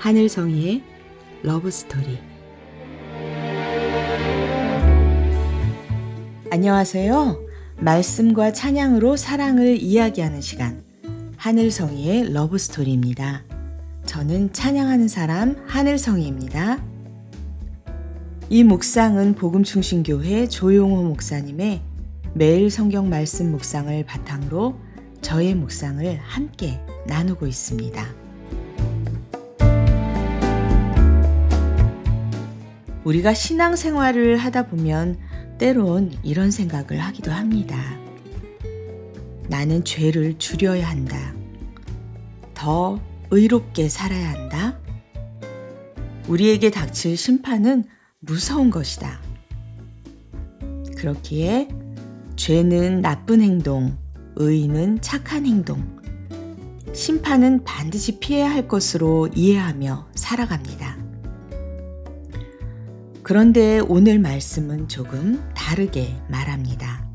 하늘성이의 러브스토리. 안녕하세요. 말씀과 찬양으로 사랑을 이야기하는 시간, 하늘성이의 러브스토리입니다. 저는 찬양하는 사람 하늘성이입니다. 이 묵상은 복음충신교회 조용호 목사님의 매일 성경 말씀 묵상을 바탕으로 저의 묵상을 함께 나누고 있습니다. 우리가 신앙생활을 하다 보면 때론 이런 생각을 하기도 합니다. 나는 죄를 줄여야 한다. 더 의롭게 살아야 한다. 우리에게 닥칠 심판은 무서운 것이다. 그렇기에 죄는 나쁜 행동, 의는 착한 행동, 심판은 반드시 피해야 할 것으로 이해하며 살아갑니다. 그런데 오늘 말씀은 조금 다르게 말합니다.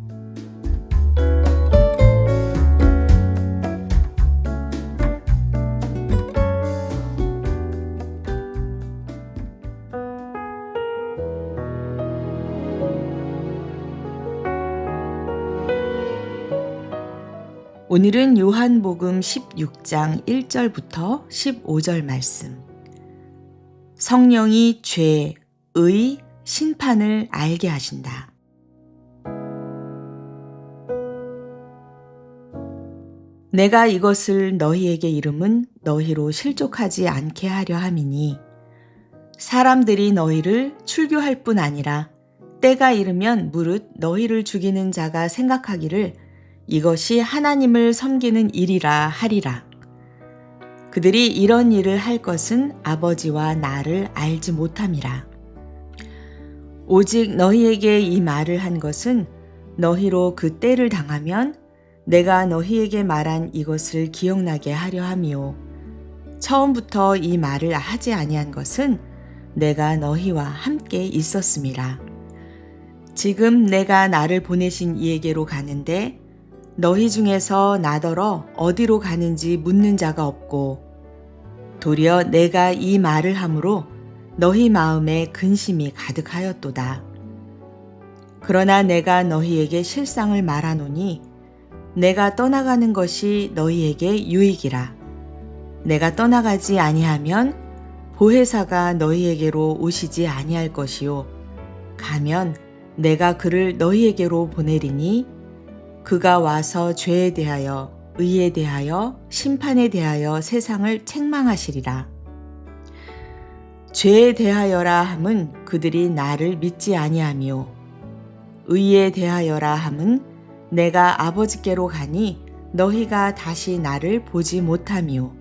오늘은 요한복음 16장 1절부터 15절 말씀. 성령이 죄, 의, 심판을 알게 하신다. 내가 이것을 너희에게 이름은 너희로 실족하지 않게 하려 함이니 사람들이 너희를 출교할 뿐 아니라 때가 이르면 무릇 너희를 죽이는 자가 생각하기를 이것이 하나님을 섬기는 일이라 하리라. 그들이 이런 일을 할 것은 아버지와 나를 알지 못함이라. 오직 너희에게 이 말을 한 것은 너희로 그 때를 당하면 내가 너희에게 말한 이것을 기억나게 하려 함이요. 처음부터 이 말을 하지 아니한 것은 내가 너희와 함께 있었음이라. 지금 내가 나를 보내신 이에게로 가는데 너희 중에서 나더러 어디로 가는지 묻는 자가 없고 도리어 내가 이 말을 함으로 너희 마음에 근심이 가득하였도다. 그러나 내가 너희에게 실상을 말하노니 내가 떠나가는 것이 너희에게 유익이라. 내가 떠나가지 아니하면 보혜사가 너희에게로 오시지 아니할 것이요 가면 내가 그를 너희에게로 보내리니 그가 와서 죄에 대하여 의에 대하여 심판에 대하여 세상을 책망하시리라. 죄에 대하여라 함은 그들이 나를 믿지 아니하며 의에 대하여라 함은 내가 아버지께로 가니 너희가 다시 나를 보지 못하며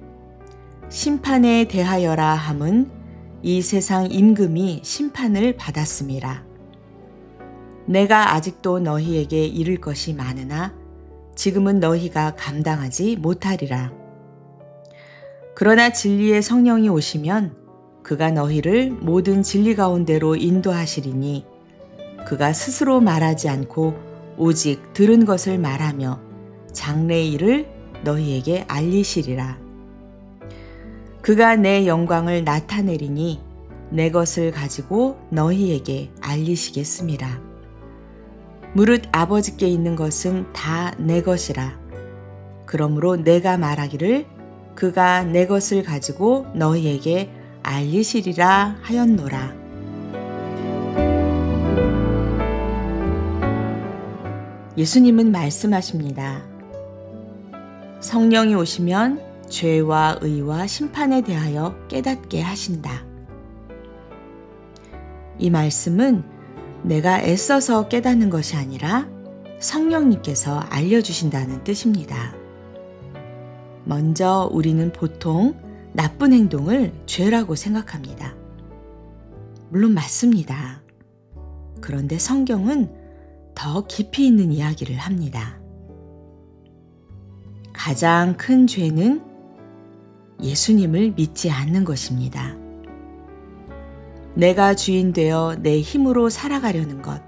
심판에 대하여라 함은 이 세상 임금이 심판을 받았음이라. 내가 아직도 너희에게 이를 것이 많으나 지금은 너희가 감당하지 못하리라. 그러나 진리의 성령이 오시면 그가 너희를 모든 진리 가운데로 인도하시리니 그가 스스로 말하지 않고 오직 들은 것을 말하며 장래의 일을 너희에게 알리시리라. 그가 내 영광을 나타내리니 내 것을 가지고 너희에게 알리시겠음이라. 무릇 아버지께 있는 것은 다 내 것이라. 그러므로 내가 말하기를 그가 내 것을 가지고 너희에게 알리시리라 하였노라. 예수님은 말씀하십니다. 성령이 오시면 죄와 의와 심판에 대하여 깨닫게 하신다. 이 말씀은 내가 애써서 깨닫는 것이 아니라 성령님께서 알려주신다는 뜻입니다. 먼저 우리는 보통 나쁜 행동을 죄라고 생각합니다. 물론 맞습니다. 그런데 성경은 더 깊이 있는 이야기를 합니다. 가장 큰 죄는 예수님을 믿지 않는 것입니다. 내가 주인 되어 내 힘으로 살아가려는 것,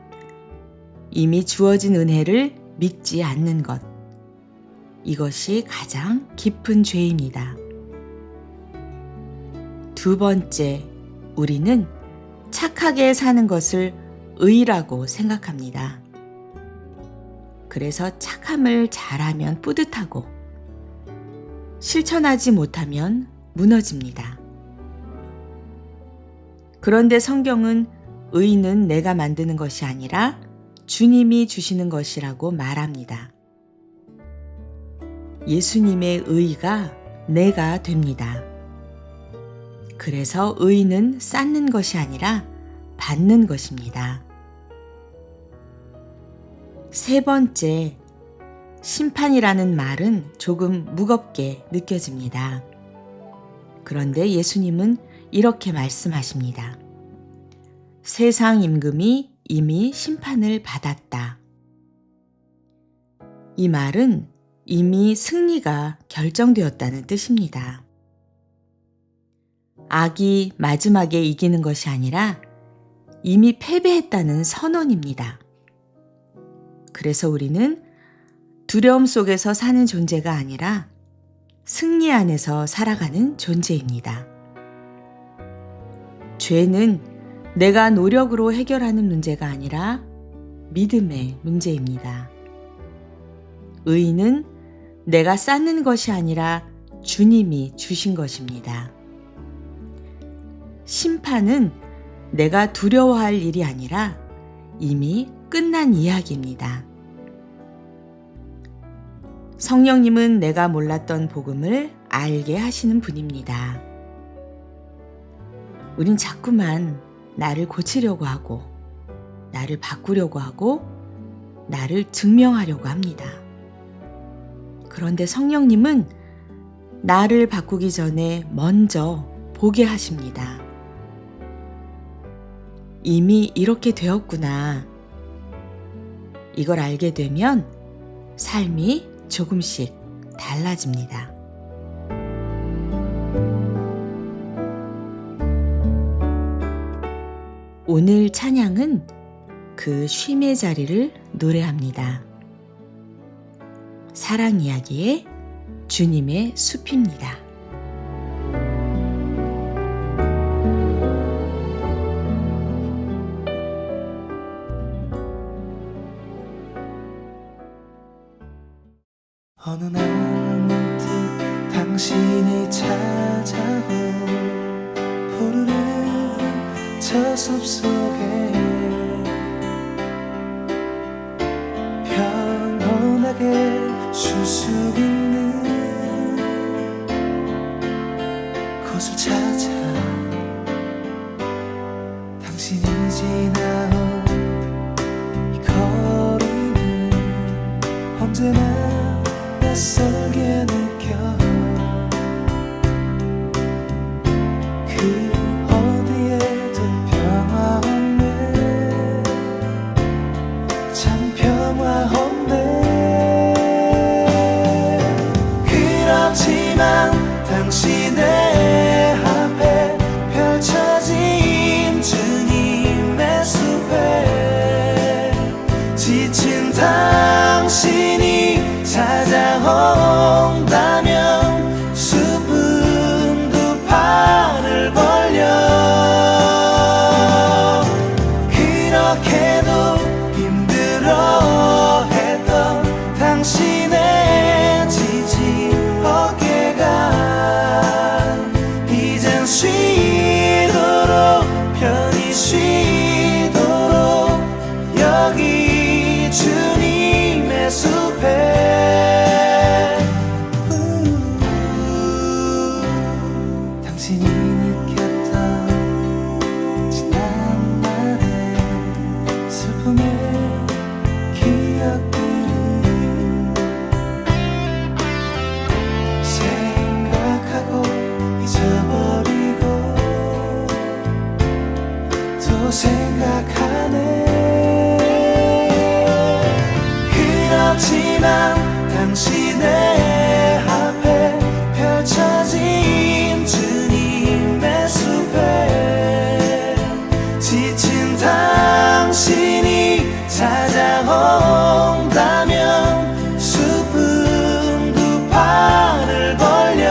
이미 주어진 은혜를 믿지 않는 것, 이것이 가장 깊은 죄입니다. 두 번째, 우리는 착하게 사는 것을 의라고 생각합니다. 그래서 착함을 잘하면 뿌듯하고 실천하지 못하면 무너집니다. 그런데 성경은 의는 내가 만드는 것이 아니라 주님이 주시는 것이라고 말합니다. 예수님의 의가 내가 됩니다. 그래서 의는 쌓는 것이 아니라 받는 것입니다. 세 번째, 심판이라는 말은 조금 무겁게 느껴집니다. 그런데 예수님은 이렇게 말씀하십니다. 세상 임금이 이미 심판을 받았다. 이 말은 이미 승리가 결정되었다는 뜻입니다. 악이 마지막에 이기는 것이 아니라 이미 패배했다는 선언입니다. 그래서 우리는 두려움 속에서 사는 존재가 아니라 승리 안에서 살아가는 존재입니다. 죄는 내가 노력으로 해결하는 문제가 아니라 믿음의 문제입니다. 의는 내가 쌓는 것이 아니라 주님이 주신 것입니다. 심판은 내가 두려워할 일이 아니라 이미 끝난 이야기입니다. 성령님은 내가 몰랐던 복음을 알게 하시는 분입니다. 우린 자꾸만 나를 고치려고 하고, 나를 바꾸려고 하고, 나를 증명하려고 합니다. 그런데 성령님은 나를 바꾸기 전에 먼저 보게 하십니다. 이미 이렇게 되었구나. 이걸 알게 되면 삶이 조금씩 달라집니다. 오늘 찬양은 그 쉼의 자리를 노래합니다. 사랑 이야기의 주님의 숲입니다. 어느 날 문득 당신이 찾아온 푸르른 저 숲속에 평온하게 쉴 수 있는 곳을 찾아 당신이 지나온 이 거리는 언제나 낯설게 느껴 그 어디에도 평화 없네 참 평화 없네 그렇지만 당신의 앞에 펼쳐진 주님의 숲에 지친 당신이 찾아온다면 숲은 두 팔을 벌려 그렇게도 힘들어했던 당신의 지친 어깨가 이젠 쉬도록 편히 쉬도록 여기 주님의 숲에 당신이 느꼈던 지난 날의 슬픔의 기억들을 생각하고 잊어버리고 또 생각하네 그렇지만 당신의 앞에 펼쳐진 주님의 숲에 지친 당신이 찾아온다면 숲은 두 팔을 벌려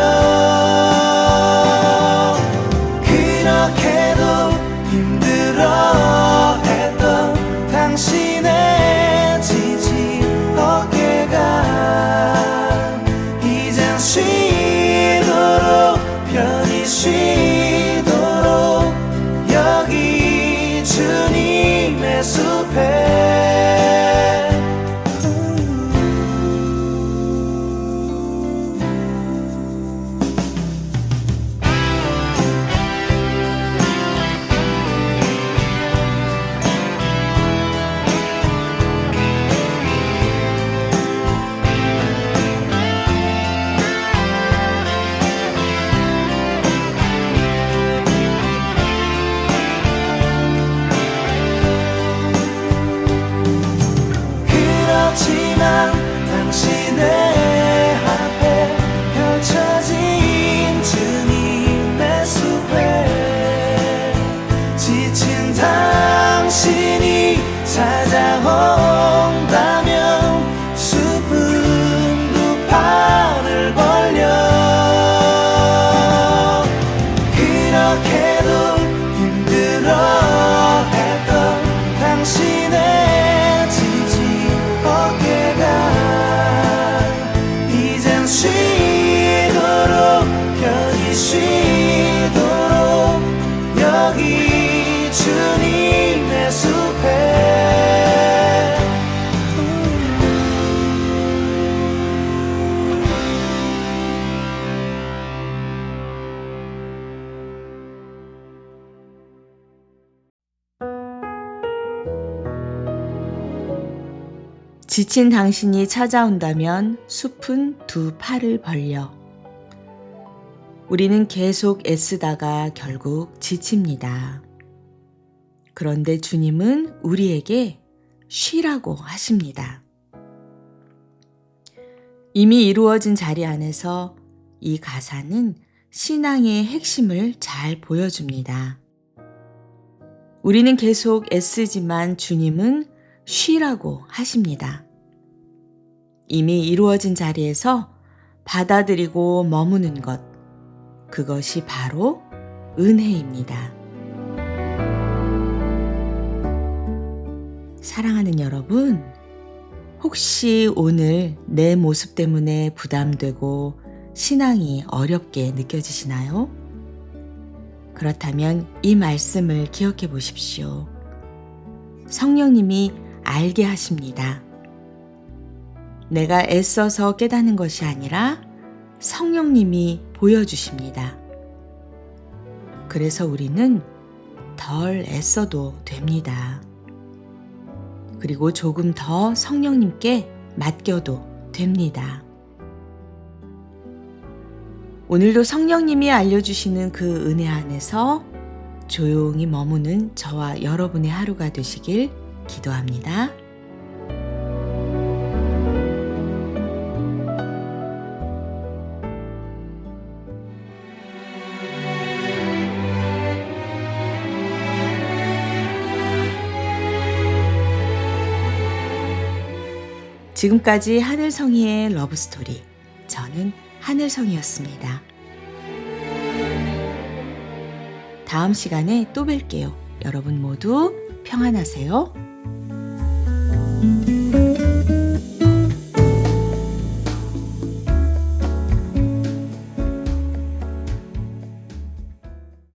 때도 힘들어했던 당신의 지지 어깨가 이젠 쉬도록 편히 쉬도록 여기 주님의 숲에 지친 당신이 찾아온다면 숲은 두 팔을 벌려. 우리는 계속 애쓰다가 결국 지칩니다. 그런데 주님은 우리에게 쉬라고 하십니다. 이미 이루어진 자리 안에서 이 가사는 신앙의 핵심을 잘 보여줍니다. 우리는 계속 애쓰지만 주님은 쉬라고 하십니다. 이미 이루어진 자리에서 받아들이고 머무는 것, 그것이 바로 은혜입니다. 사랑하는 여러분, 혹시 오늘 내 모습 때문에 부담되고 신앙이 어렵게 느껴지시나요? 그렇다면 이 말씀을 기억해 보십시오. 성령님이 알게 하십니다. 내가 애써서 깨닫는 것이 아니라 성령님이 보여주십니다. 그래서 우리는 덜 애써도 됩니다. 그리고 조금 더 성령님께 맡겨도 됩니다. 오늘도 성령님이 알려주시는 그 은혜 안에서 조용히 머무는 저와 여러분의 하루가 되시길 기도합니다. 지금까지 하늘성이의 러브스토리, 저는 하늘성이었습니다. 다음 시간에 또 뵐게요. 여러분 모두 평안하세요.